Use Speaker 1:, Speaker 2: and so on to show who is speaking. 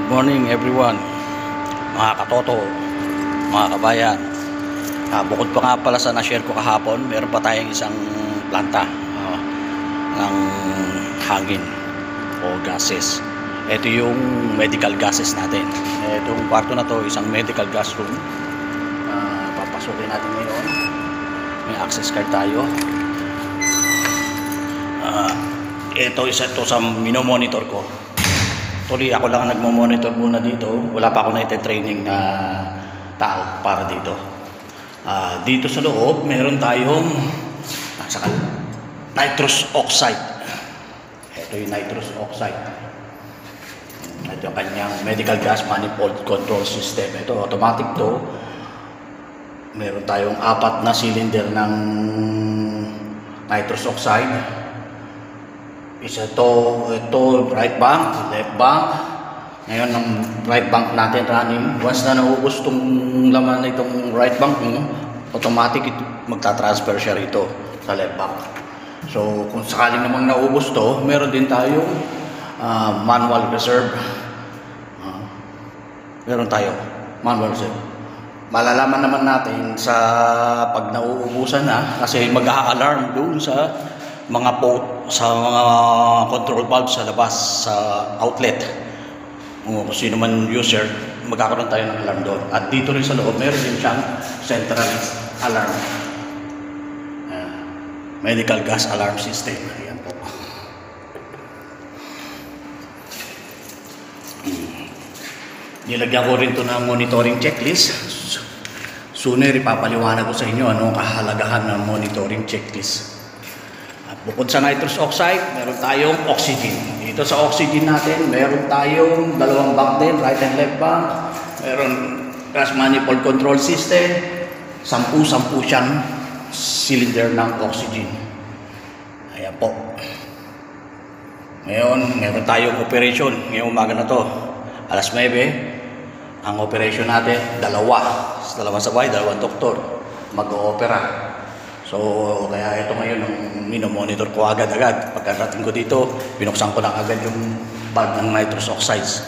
Speaker 1: Morning everyone, mga katoto, mga kabayan. Bukod pa nga pala sa na-share ko kahapon, meron pa tayong isang planta ng hangin o gases. Ito yung medical gases natin. Itong kwarto na to, isang medical gas room. Papasukin natin ngayon. May access card tayo. Ito isa to sa minomonitor ko. Actually, ako lang nagmo-monitor muna dito. Wala pa ako na-training na tao para dito. Dito sa loob, meron tayong nitrous oxide. Ito yung nitrous oxide. Ito yung kanyang medical gas manifold control system. Ito, automatic to. Meron tayong 4 na cylinder ng nitrous oxide. Isa ito right bank, left bank. Ngayon ang right bank natin running. Once na naubos itong laman na itong right bank mo, automatic magta-transfer siya rito sa left bank. So kung sakaling namang naubos to, meron din tayong manual reserve. Meron tayo manual reserve. Malalaman naman natin sa pag nauubusan na, kasi mag-a-alarm doon sa mga sa mga control valve sa labas, sa outlet. Kung sino man user, magkakaroon tayo ng alarm doon. At dito rin sa loob, meron din siyang central alarm. Medical gas alarm system. Ayan po. Nilagyan ko rin ito ng monitoring checklist. Sooner, ipapaliwanag ko sa inyo anong kahalagahan ng monitoring checklist. Bukod sa nitrous oxide, meron tayong oxygen. Dito sa oxygen natin, meron tayong 2 bank din, right and left bank. Meron gas manifold control system. 10 siyang cylinder ng oxygen. Ayan po. Ngayon, meron tayong operation. Ngayong umaga na to, alas 9. Ang operation natin, 2 sabay, 2 doktor mag-oopera. So, kaya ito ngayon ang minomonitor ko agad-agad. Pagkarating ko dito, binuksan ko lang agad yung bag ng nitrous oxides.